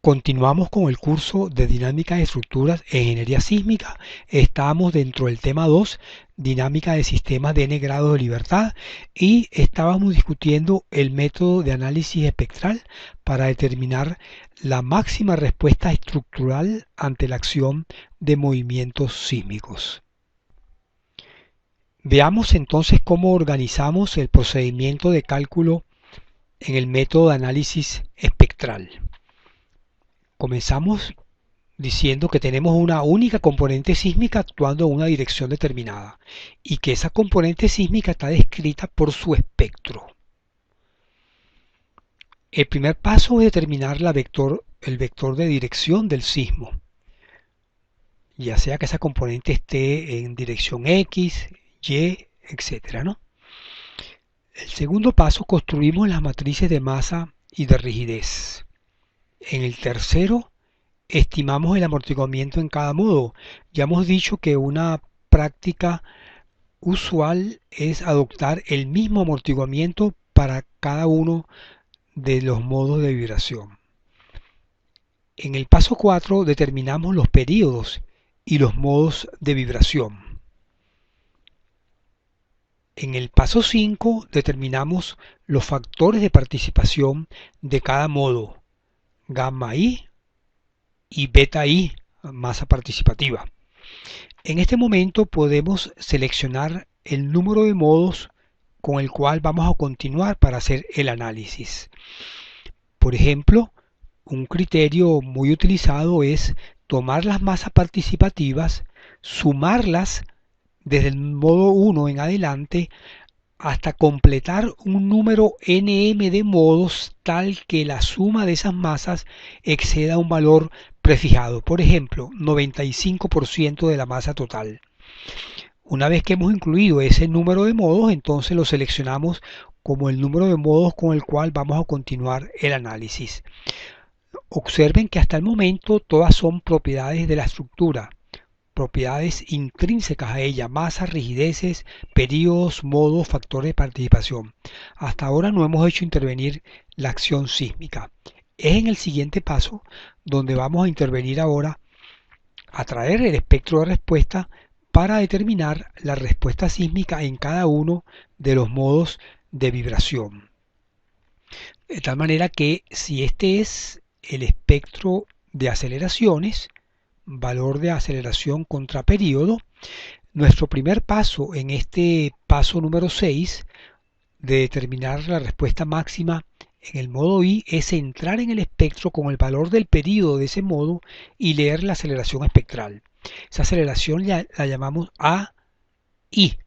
Continuamos con el curso de dinámica de estructuras e ingeniería sísmica. Estamos dentro del tema 2, dinámica de sistemas de n grados de libertad, y estábamos discutiendo el método de análisis espectral para determinar la máxima respuesta estructural ante la acción de movimientos sísmicos. Veamos entonces cómo organizamos el procedimiento de cálculo en el método de análisis espectral. Comenzamos diciendo que tenemos una única componente sísmica actuando en una dirección determinada y que esa componente sísmica está descrita por su espectro. El primer paso es determinar el vector de dirección del sismo, ya sea que esa componente esté en dirección X, Y, etc., ¿no? El segundo paso, construimos las matrices de masa y de rigidez. En el tercero, estimamos el amortiguamiento en cada modo. Ya hemos dicho que una práctica usual es adoptar el mismo amortiguamiento para cada uno de los modos de vibración. En el paso 4 determinamos los períodos y los modos de vibración. En el paso 5 determinamos los factores de participación de cada modo, gamma I y beta I, masa participativa. En este momento podemos seleccionar el número de modos con el cual vamos a continuar para hacer el análisis. Por ejemplo, un criterio muy utilizado es tomar las masas participativas, sumarlas desde el modo 1 en adelante hasta completar un número nm de modos tal que la suma de esas masas exceda un valor prefijado, por ejemplo, 95% de la masa total. Una vez que hemos incluido ese número de modos, entonces lo seleccionamos como el número de modos con el cual vamos a continuar el análisis. Observen que hasta el momento todas son propiedades de la estructura, propiedades intrínsecas a ella, masas, rigideces, períodos, modos, factores de participación. Hasta ahora no hemos hecho intervenir la acción sísmica. Es en el siguiente paso donde vamos a intervenir ahora a traer el espectro de respuesta para determinar la respuesta sísmica en cada uno de los modos de vibración. De tal manera que si este es el espectro de aceleraciones, valor de aceleración contra periodo, nuestro primer paso en este paso número 6 de determinar la respuesta máxima en el modo I es entrar en el espectro con el valor del periodo de ese modo y leer la aceleración espectral. Esa aceleración la llamamos AI,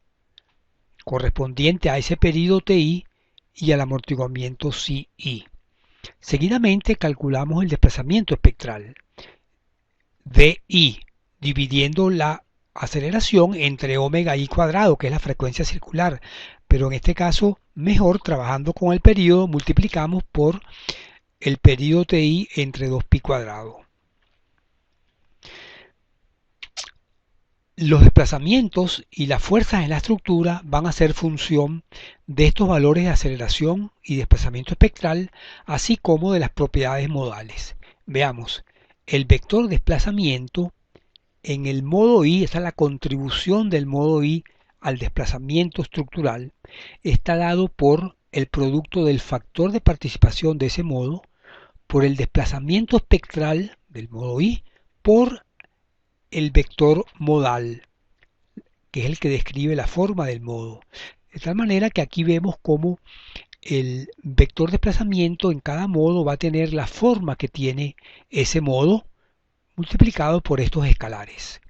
correspondiente a ese periodo TI y al amortiguamiento CI. Seguidamente calculamos el desplazamiento espectral DI, dividiendo la aceleración entre omega i cuadrado, que es la frecuencia circular, pero en este caso mejor trabajando con el periodo, multiplicamos por el periodo TI entre 2pi cuadrado. Los desplazamientos y las fuerzas en la estructura van a ser función de estos valores de aceleración y desplazamiento espectral, así como de las propiedades modales. Veamos, el vector desplazamiento en el modo I, esta es la contribución del modo I al desplazamiento estructural, está dado por el producto del factor de participación de ese modo, por el desplazamiento espectral del modo I, por el vector modal, que es el que describe la forma del modo. De tal manera que aquí vemos cómo el vector desplazamiento en cada modo va a tener la forma que tiene ese modo multiplicado por estos escalares.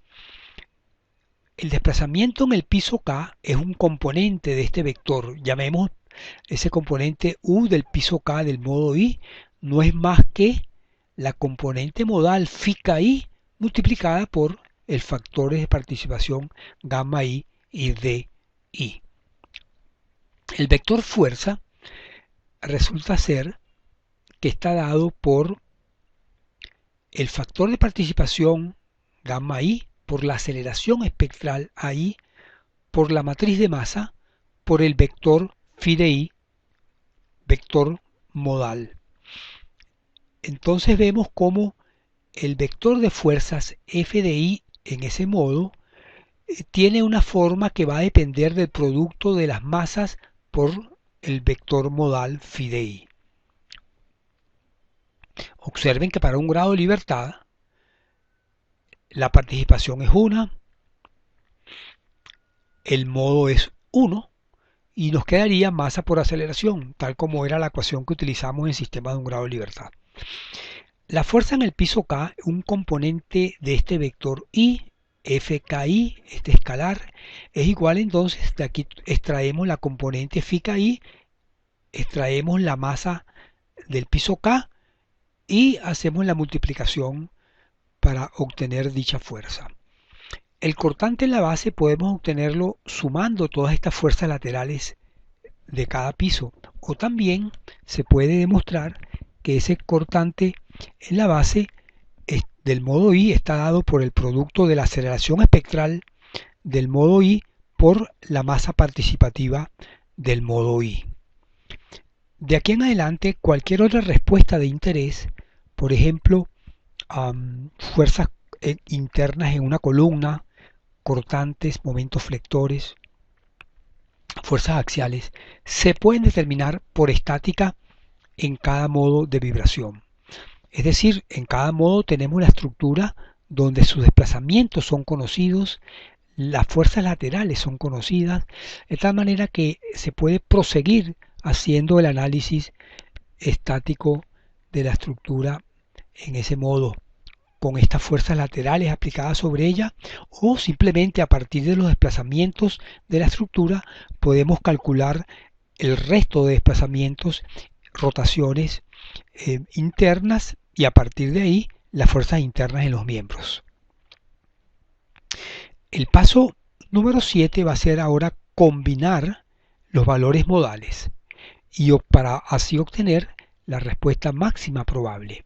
El desplazamiento en el piso K es un componente de este vector. Llamemos ese componente U del piso K del modo I, no es más que la componente modal phi KI multiplicada por el factor de participación gamma I y DI. El vector fuerza resulta ser que está dado por el factor de participación gamma I, por la aceleración espectral AI, por la matriz de masa, por el vector phi de I, vector modal. entonces vemos cómo el vector de fuerzas F de I en ese modo tiene una forma que va a depender del producto de las masas por el vector modal phi de I. Observen que para un grado de libertad la participación es 1, el modo es 1 y nos quedaría masa por aceleración, tal como era la ecuación que utilizamos en sistemas de un grado de libertad. La fuerza en el piso K, un componente de este vector I, FKI, este escalar, es igual entonces, de aquí extraemos la componente FKI, extraemos la masa del piso K y hacemos la multiplicación para obtener dicha fuerza. El cortante en la base podemos obtenerlo sumando todas estas fuerzas laterales de cada piso, o también se puede demostrar que ese cortante en la base del modo I está dado por el producto de la aceleración espectral del modo I por la masa participativa del modo I. De aquí en adelante, cualquier otra respuesta de interés, por ejemplo, fuerzas internas en una columna, cortantes, momentos flectores, fuerzas axiales, se pueden determinar por estática en cada modo de vibración. Es decir, en cada modo tenemos la estructura donde sus desplazamientos son conocidos, las fuerzas laterales son conocidas, de tal manera que se puede proseguir haciendo el análisis estático de la estructura en ese modo, con estas fuerzas laterales aplicadas sobre ella, o simplemente a partir de los desplazamientos de la estructura podemos calcular el resto de desplazamientos, rotaciones internas, y a partir de ahí las fuerzas internas en los miembros. El paso número 7 va a ser ahora combinar los valores modales y para así obtener la respuesta máxima probable.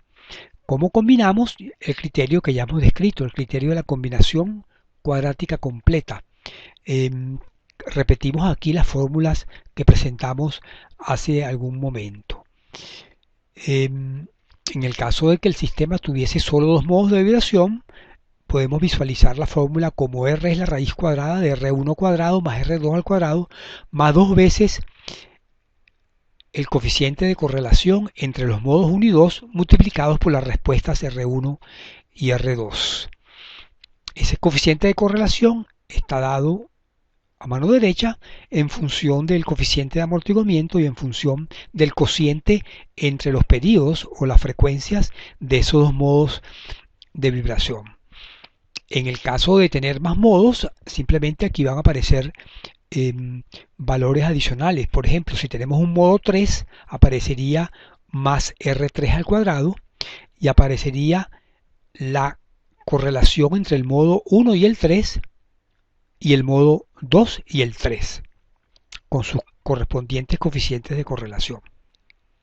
¿Cómo combinamos? El criterio que ya hemos descrito, el criterio de la combinación cuadrática completa. Repetimos aquí las fórmulas que presentamos hace algún momento. En el caso de que el sistema tuviese solo dos modos de vibración, podemos visualizar la fórmula como R es la raíz cuadrada de R1 cuadrado más R2 al cuadrado más dos veces el coeficiente de correlación entre los modos 1 y 2 multiplicados por las respuestas R1 y R2. Ese coeficiente de correlación está dado a mano derecha en función del coeficiente de amortiguamiento y en función del cociente entre los periodos o las frecuencias de esos dos modos de vibración. En el caso de tener más modos, simplemente aquí van a aparecer valores adicionales. Por ejemplo, si tenemos un modo 3, aparecería más R3 al cuadrado y aparecería la correlación entre el modo 1 y el 3 y el modo 2 y el 3 con sus correspondientes coeficientes de correlación.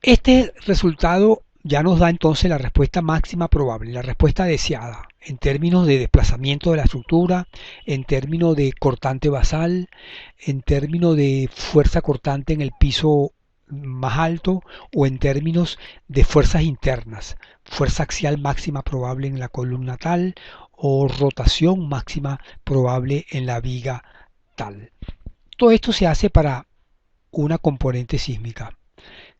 Este resultado ya nos da entonces la respuesta máxima probable, la respuesta deseada en términos de desplazamiento de la estructura, en términos de cortante basal, en términos de fuerza cortante en el piso más alto o en términos de fuerzas internas, fuerza axial máxima probable en la columna tal o rotación máxima probable en la viga tal. Todo esto se hace para una componente sísmica.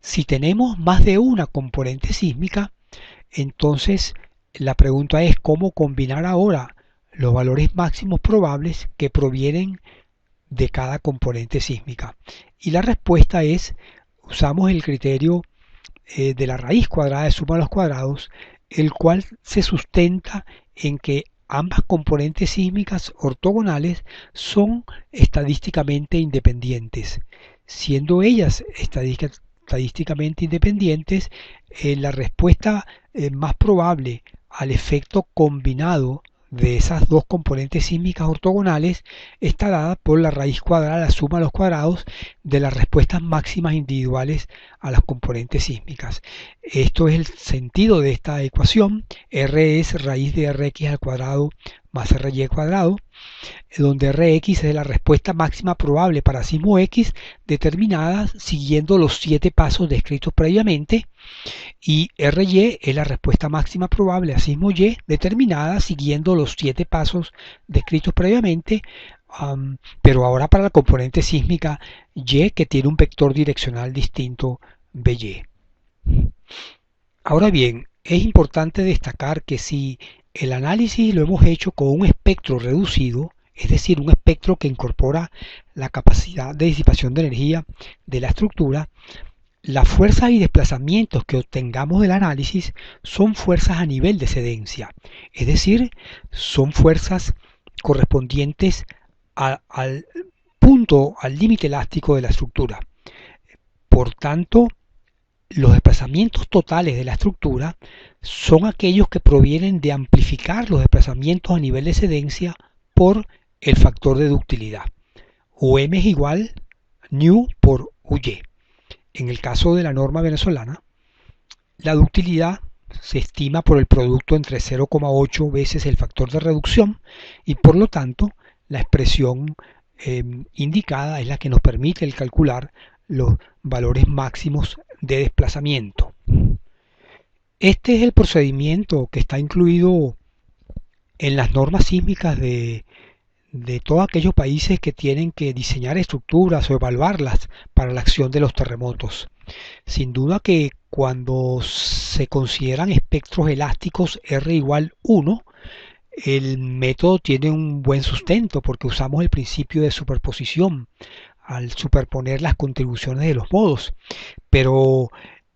Si tenemos más de una componente sísmica, entonces la pregunta es cómo combinar ahora los valores máximos probables que provienen de cada componente sísmica. Y la respuesta es, usamos el criterio de la raíz cuadrada de suma a los cuadrados, el cual se sustenta en que ambas componentes sísmicas ortogonales son estadísticamente independientes. Siendo ellas estadísticamente independientes, la respuesta más probable al efecto combinado de esas dos componentes sísmicas ortogonales está dada por la raíz cuadrada, la suma a los cuadrados de las respuestas máximas individuales a las componentes sísmicas. Esto es el sentido de esta ecuación. R es raíz de Rx al cuadrado más RY cuadrado, donde Rx es la respuesta máxima probable para sismo X determinada siguiendo los 7 pasos descritos previamente, y RY es la respuesta máxima probable a sismo Y determinada siguiendo los 7 pasos descritos previamente, pero ahora para la componente sísmica Y, que tiene un vector direccional distinto, BY. Ahora bien, es importante destacar que si el análisis lo hemos hecho con un espectro reducido, es decir, un espectro que incorpora la capacidad de disipación de energía de la estructura, las fuerzas y desplazamientos que obtengamos del análisis son fuerzas a nivel de excedencia, es decir, son fuerzas correspondientes al punto, al límite elástico de la estructura. Por tanto, los desplazamientos totales de la estructura son aquellos que provienen de amplificar los desplazamientos a nivel de excedencia por el factor de ductilidad. UM es igual nu por UY. En el caso de la norma venezolana, la ductilidad se estima por el producto entre 0,8 veces el factor de reducción y por lo tanto la expresión indicada es la que nos permite el calcular los valores máximos de desplazamiento. Este es el procedimiento que está incluido en las normas sísmicas de todos aquellos países que tienen que diseñar estructuras o evaluarlas para la acción de los terremotos. Sin duda que cuando se consideran espectros elásticos R igual 1, el método tiene un buen sustento porque usamos el principio de superposición al superponer las contribuciones de los modos, pero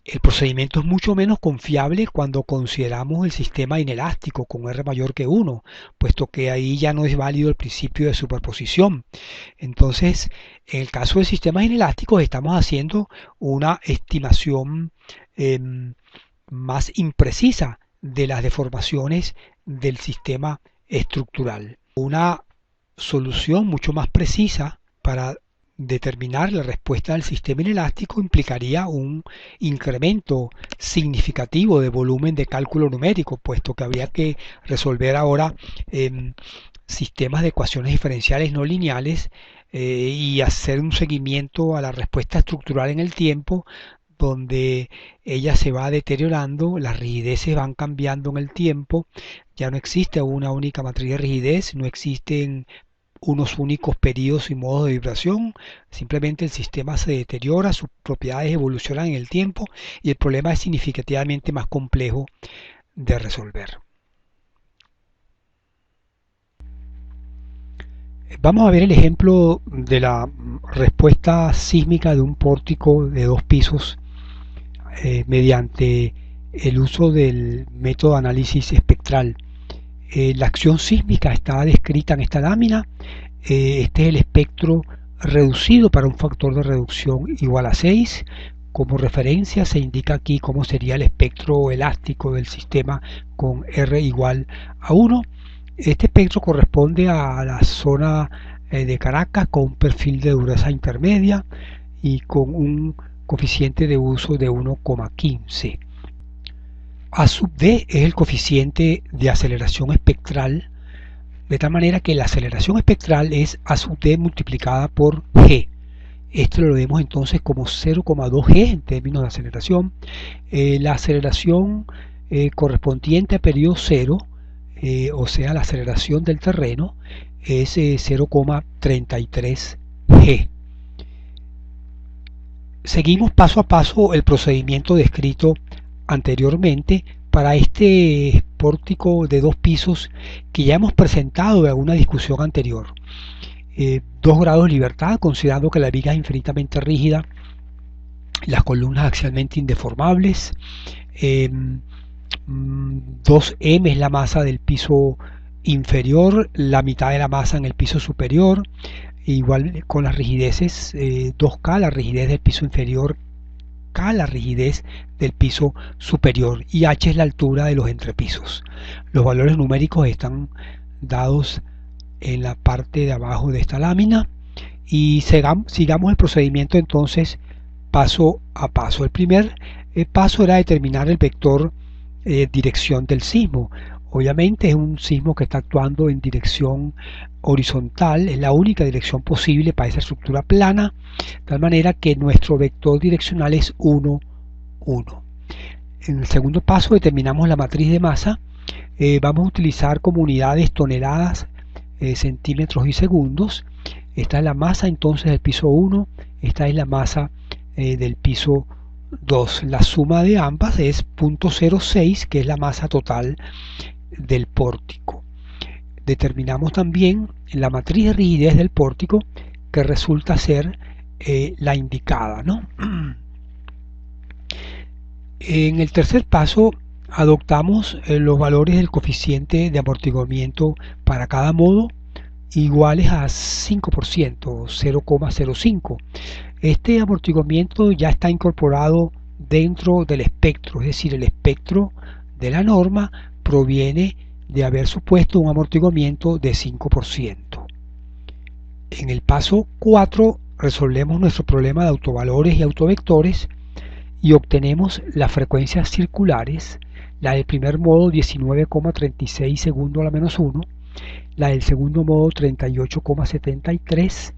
el procedimiento es mucho menos confiable cuando consideramos el sistema inelástico con R mayor que 1, puesto que ahí ya no es válido el principio de superposición. Entonces, en el caso de sistemas inelásticos estamos haciendo una estimación más imprecisa de las deformaciones del sistema estructural. Una solución mucho más precisa para determinar la respuesta del sistema inelástico implicaría un incremento significativo de volumen de cálculo numérico, puesto que habría que resolver ahora sistemas de ecuaciones diferenciales no lineales y hacer un seguimiento a la respuesta estructural en el tiempo, donde ella se va deteriorando, las rigideces van cambiando en el tiempo, ya no existe una única matriz de rigidez, no existen unos únicos periodos y modos de vibración, simplemente el sistema se deteriora, sus propiedades evolucionan en el tiempo y el problema es significativamente más complejo de resolver. Vamos a ver el ejemplo de la respuesta sísmica de un pórtico de 2 pisos mediante el uso del método de análisis espectral. La acción sísmica está descrita en esta lámina. Este es el espectro reducido para un factor de reducción igual a 6. Como referencia se indica aquí cómo sería el espectro elástico del sistema con R igual a 1. Este espectro corresponde a la zona de Caracas con un perfil de dureza intermedia y con un coeficiente de uso de 1,15. A sub d es el coeficiente de aceleración espectral, de tal manera que la aceleración espectral es A sub d multiplicada por g. Esto lo vemos entonces como 0,2 g en términos de aceleración. La aceleración correspondiente a periodo 0, o sea la aceleración del terreno, es 0,33 g. Seguimos paso a paso el procedimiento descrito anteriormente para este pórtico de 2 pisos que ya hemos presentado en una discusión anterior. 2 grados de libertad, considerando que la viga es infinitamente rígida, las columnas axialmente indeformables, 2m es la masa del piso inferior, la mitad de la masa en el piso superior, igual con las rigideces, 2K la rigidez del piso inferior, K la rigidez del piso superior y H es la altura de los entrepisos. Los valores numéricos están dados en la parte de abajo de esta lámina y sigamos el procedimiento entonces paso a paso. El primer paso era determinar el vector dirección del sismo, Obviamente es un sismo que está actuando en dirección horizontal, es la única dirección posible para esa estructura plana, de tal manera que nuestro vector direccional es 1, 1. En el segundo paso determinamos la matriz de masa. Vamos a utilizar como unidades toneladas, centímetros y segundos. Esta es la masa entonces del piso 1, esta es la masa del piso 2. La suma de ambas es 0.06, que es la masa total del pórtico. Determinamos también la matriz de rigidez del pórtico, que resulta ser la indicada, ¿no? En el tercer paso adoptamos los valores del coeficiente de amortiguamiento para cada modo iguales a 5%, 0,05. Este amortiguamiento ya está incorporado dentro del espectro, es decir, el espectro de la norma proviene de haber supuesto un amortiguamiento de 5%. En el paso 4 resolvemos nuestro problema de autovalores y autovectores y obtenemos las frecuencias circulares, la del primer modo 19,36 segundos a la menos 1, la del segundo modo 38,73,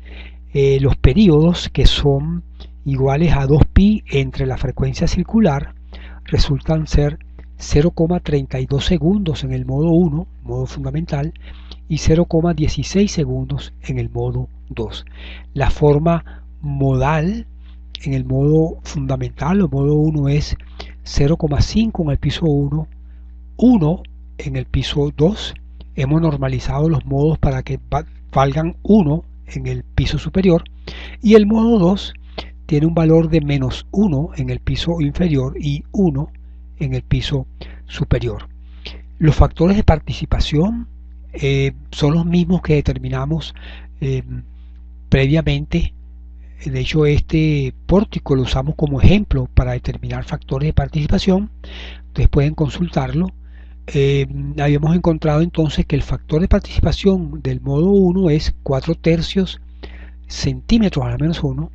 los periodos, que son iguales a 2pi entre la frecuencia circular, resultan ser 0,32 segundos en el modo 1, modo fundamental, y 0,16 segundos en el modo 2. La forma modal en el modo fundamental o modo 1 es 0,5 en el piso 1, 1 en el piso 2. Hemos normalizado los modos para que valgan 1 en el piso superior, y el modo 2 tiene un valor de menos 1 en el piso inferior y 1 en el piso superior. Los factores de participación son los mismos que determinamos previamente. De hecho, este pórtico lo usamos como ejemplo para determinar factores de participación. Ustedes pueden consultarlo. Habíamos encontrado entonces que el factor de participación del modo 1 es 4/3 centímetros a la menos 1,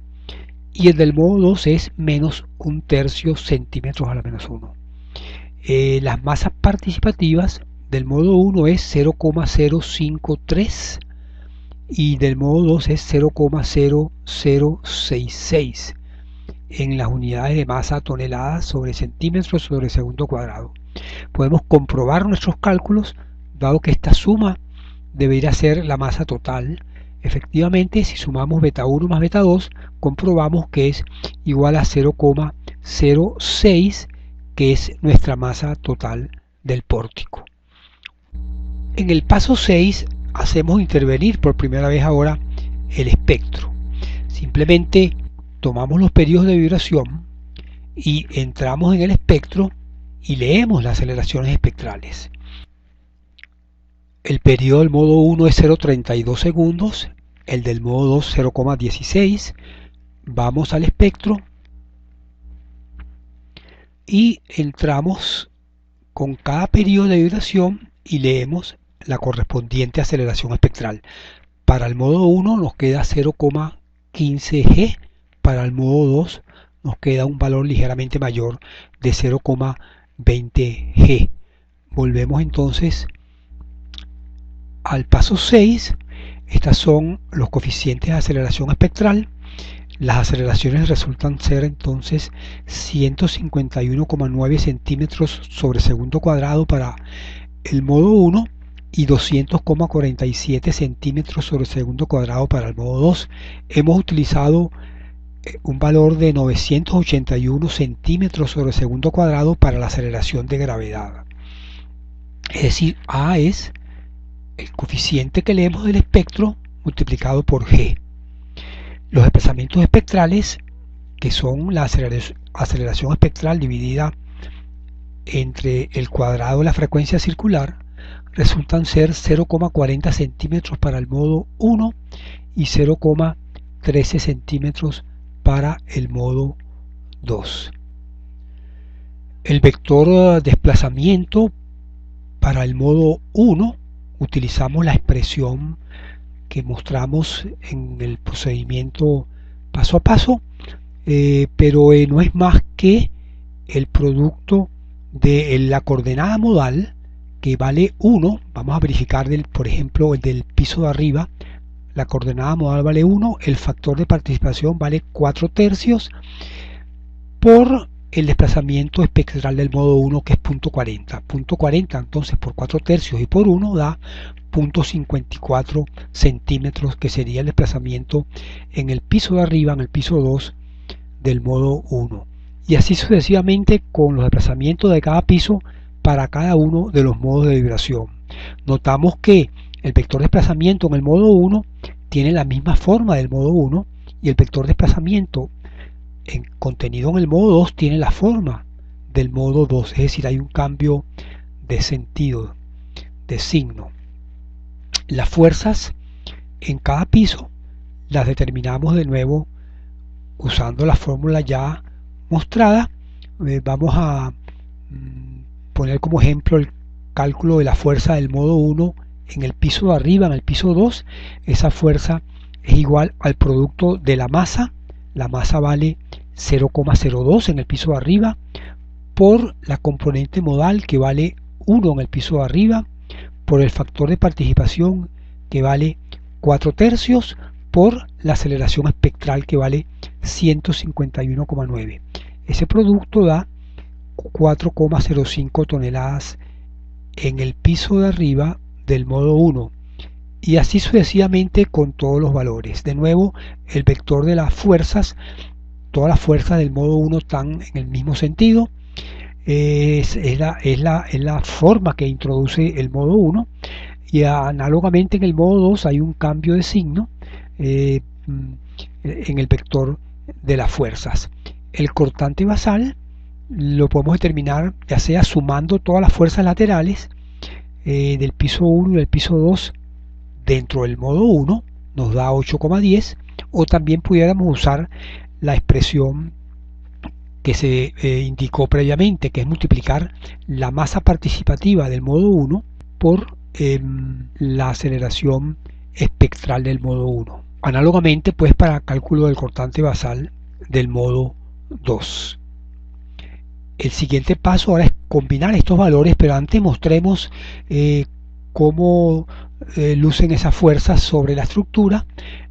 y el del modo 2 es menos 1/3 centímetros a la menos 1. Las masas participativas del modo 1 es 0,053 y del modo 2 es 0,0066 en las unidades de masa toneladas sobre centímetros sobre segundo cuadrado. Podemos comprobar nuestros cálculos, dado que esta suma debería ser la masa total. Efectivamente, si sumamos beta 1 más beta 2, comprobamos que es igual a 0,06, que es nuestra masa total del pórtico. En el paso 6 hacemos intervenir por primera vez ahora el espectro. Simplemente tomamos los periodos de vibración y entramos en el espectro y leemos las aceleraciones espectrales. El periodo del modo 1 es 0,32 segundos, el del modo 2 0,16. Vamos al espectro y entramos con cada periodo de vibración y leemos la correspondiente aceleración espectral. Para el modo 1 nos queda 0,15 G, para el modo 2 nos queda un valor ligeramente mayor de 0,20 G. Volvemos entonces al paso 6. Estos son los coeficientes de aceleración espectral. Las aceleraciones resultan ser entonces 151,9 centímetros sobre segundo cuadrado para el modo 1 y 200,47 centímetros sobre segundo cuadrado para el modo 2. Hemos utilizado un valor de 981 centímetros sobre segundo cuadrado para la aceleración de gravedad. Es decir, A es el coeficiente que leemos del espectro multiplicado por G. Los desplazamientos espectrales, que son la aceleración espectral dividida entre el cuadrado de la frecuencia circular, resultan ser 0,40 centímetros para el modo 1 y 0,13 centímetros para el modo 2. El vector desplazamiento para el modo 1 utilizamos la expresión que mostramos en el procedimiento paso a paso, pero no es más que el producto de la coordenada modal, que vale 1, vamos a verificar, por ejemplo, el del piso de arriba, la coordenada modal vale 1, el factor de participación vale 4/3 por el desplazamiento espectral del modo 1, que es .40. .40 entonces por 4/3 y por 1 da 0.54 centímetros, que sería el desplazamiento en el piso de arriba, en el piso 2 del modo 1. Y así sucesivamente con los desplazamientos de cada piso para cada uno de los modos de vibración. Notamos que el vector de desplazamiento en el modo 1 tiene la misma forma del modo 1 y el vector de desplazamiento contenido en el modo 2 tiene la forma del modo 2, es decir, hay un cambio de sentido, de signo. Las fuerzas en cada piso las determinamos de nuevo usando la fórmula ya mostrada. Vamos a poner como ejemplo el cálculo de la fuerza del modo 1 en el piso de arriba, en el piso 2. Esa fuerza es igual al producto de la masa vale 0,02 en el piso de arriba, por la componente modal, que vale 1 en el piso de arriba, por el factor de participación, que vale 4/3, por la aceleración espectral, que vale 151,9. Ese producto da 4,05 toneladas en el piso de arriba del modo 1, y así sucesivamente con todos los valores. De nuevo, el vector de las fuerzas, todas las fuerzas del modo 1 están en el mismo sentido, es la forma que introduce el modo 1, y análogamente en el modo 2 hay un cambio de signo en el vector de las fuerzas. El cortante basal lo podemos determinar ya sea sumando todas las fuerzas laterales del piso 1 y del piso 2 dentro del modo 1, nos da 8,10, o también pudiéramos usar la expresión que se indicó previamente, que es multiplicar la masa participativa del modo 1 por la aceleración espectral del modo 1. Análogamente, pues, para cálculo del cortante basal del modo 2. El siguiente paso ahora es combinar estos valores, pero antes mostremos cómo lucen esas fuerzas sobre la estructura.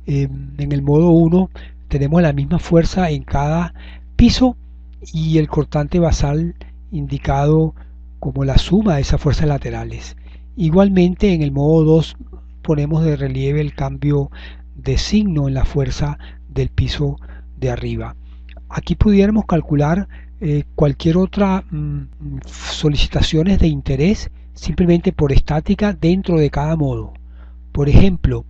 En el modo 1 tenemos la misma fuerza en cada piso y el cortante basal indicado como la suma de esas fuerzas laterales. Igualmente en el modo 2 ponemos de relieve el cambio de signo en la fuerza del piso de arriba. Aquí pudiéramos calcular cualquier otra solicitaciones de interés simplemente por estática dentro de cada modo. Por ejemplo,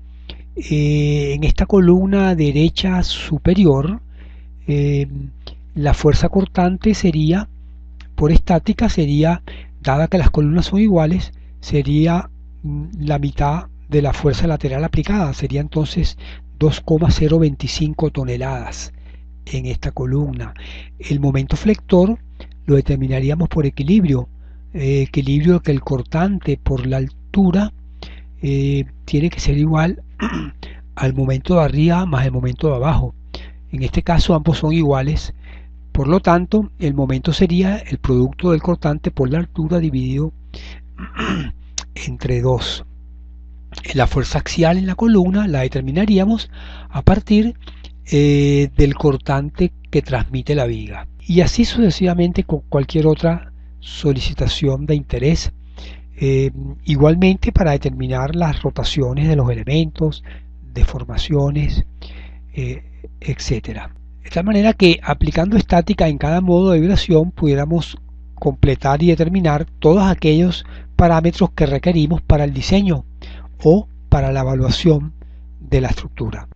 en esta columna derecha superior, la fuerza cortante sería, por estática, sería, dada que las columnas son iguales, sería la mitad de la fuerza lateral aplicada, sería entonces 2,025 toneladas en esta columna. El momento flector lo determinaríamos por equilibrio, equilibrio que el cortante por la altura tiene que ser igual al momento de arriba más el momento de abajo. En este caso ambos son iguales, por lo tanto el momento sería el producto del cortante por la altura dividido entre 2. La fuerza axial en la columna la determinaríamos a partir del cortante que transmite la viga, y así sucesivamente con cualquier otra solicitación de interés. Igualmente para determinar las rotaciones de los elementos, deformaciones, etc. De tal manera que aplicando estática en cada modo de vibración pudiéramos completar y determinar todos aquellos parámetros que requerimos para el diseño o para la evaluación de la estructura.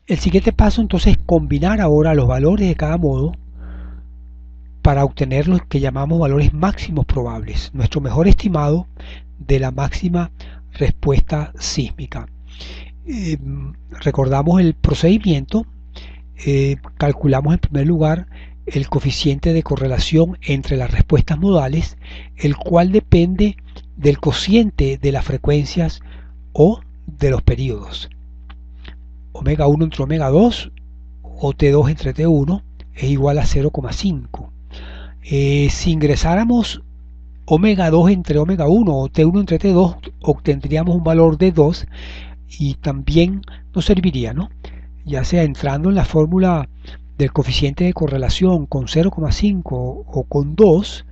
El siguiente paso entonces es combinar ahora los valores de cada modo para obtener los que llamamos valores máximos probables, nuestro mejor estimado de la máxima respuesta sísmica. Recordamos el procedimiento. Calculamos en primer lugar el coeficiente de correlación entre las respuestas modales, el cual depende del cociente de las frecuencias o de los periodos. Omega 1 entre omega 2 o T2 entre T1 es igual a 0,5. Si ingresáramos omega 2 entre omega 1 o T1 entre T2, obtendríamos un valor de 2 y también nos serviría, ¿no? Ya sea entrando en la fórmula del coeficiente de correlación con 0,5 o con 2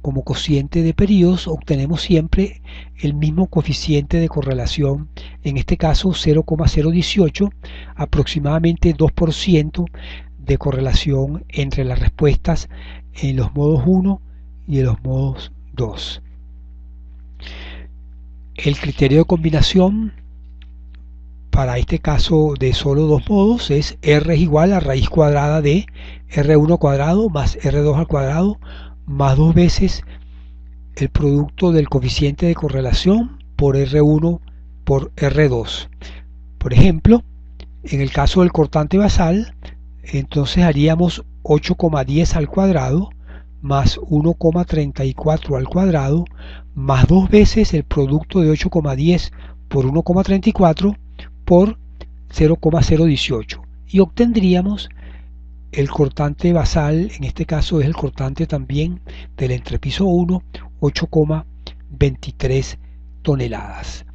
como cociente de periodos, obtenemos siempre el mismo coeficiente de correlación, en este caso 0,018, aproximadamente 2% de correlación entre las respuestas en los modos 1 y en los modos 2. El criterio de combinación para este caso de solo dos modos es R es igual a raíz cuadrada de R1 cuadrado más R2 al cuadrado más 2 veces el producto del coeficiente de correlación por R1 por R2. Por ejemplo, en el caso del cortante basal, entonces haríamos 8,10 al cuadrado más 1,34 al cuadrado más 2 veces el producto de 8,10 por 1,34 por 0,018 y obtendríamos el cortante basal, en este caso es el cortante también del entrepiso 1, 8,23 toneladas.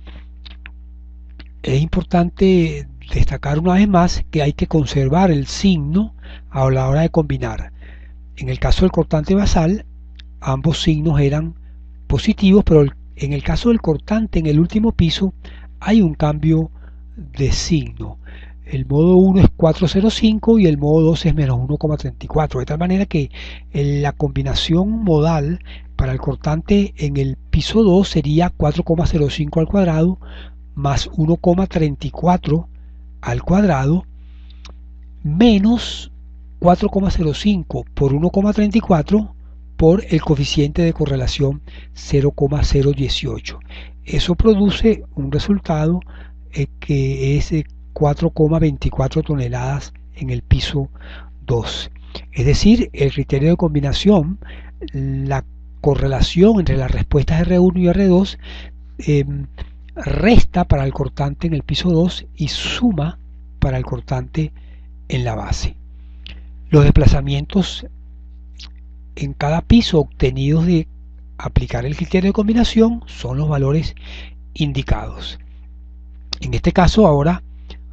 Es importante destacar una vez más que hay que conservar el signo a la hora de combinar. En el caso del cortante basal, ambos signos eran positivos, pero en el caso del cortante en el último piso hay un cambio de signo. El modo 1 es 4,05 y el modo 2 es menos 1,34, de tal manera que la combinación modal para el cortante en el piso 2 sería 4,05 al cuadrado más 1,34 al cuadrado menos 4,05 por 1,34 por el coeficiente de correlación 0,018. Eso produce un resultado que es 4,24 toneladas en el piso 2. Es decir, el criterio de combinación, la correlación entre las respuestas R1 y R2 resta para el cortante en el piso 2 y suma para el cortante en la base. Los desplazamientos en cada piso obtenidos de aplicar el criterio de combinación son los valores indicados. En este caso ahora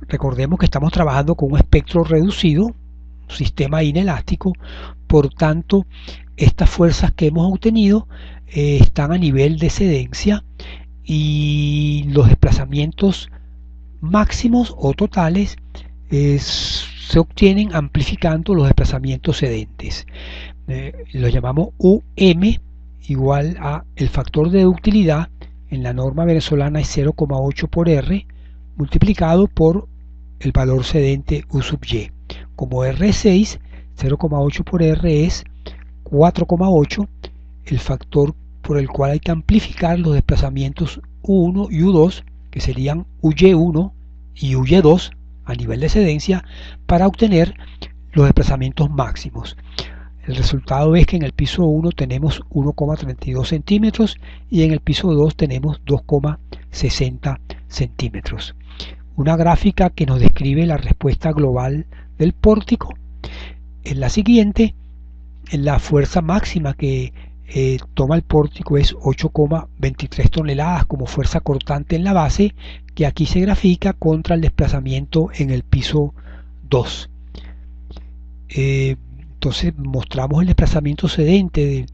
recordemos que estamos trabajando con un espectro reducido, un sistema inelástico, por tanto estas fuerzas que hemos obtenido están a nivel de cedencia y los desplazamientos máximos o totales se obtienen amplificando los desplazamientos cedentes. Lo llamamos UM igual a el factor de ductilidad, en la norma venezolana es 0,8 por R multiplicado por el valor cedente U sub Y. Como R6, 0,8 por R es 4,8, el factor por el cual hay que amplificar los desplazamientos U1 y U2, que serían UY1 y UY2 a nivel de cedencia, para obtener los desplazamientos máximos. El resultado es que en el piso 1 tenemos 1,32 centímetros y en el piso 2 tenemos 2,60 centímetros. Una gráfica que nos describe la respuesta global del pórtico. En la siguiente, la fuerza máxima que toma el pórtico es 8,23 toneladas como fuerza cortante en la base, que aquí se grafica contra el desplazamiento en el piso 2. Entonces mostramos el desplazamiento cedente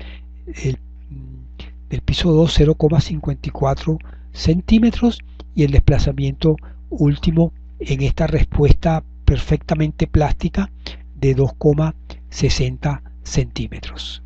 del piso 2, 0,54 centímetros, y el desplazamiento último en esta respuesta perfectamente plástica de 2,60 centímetros.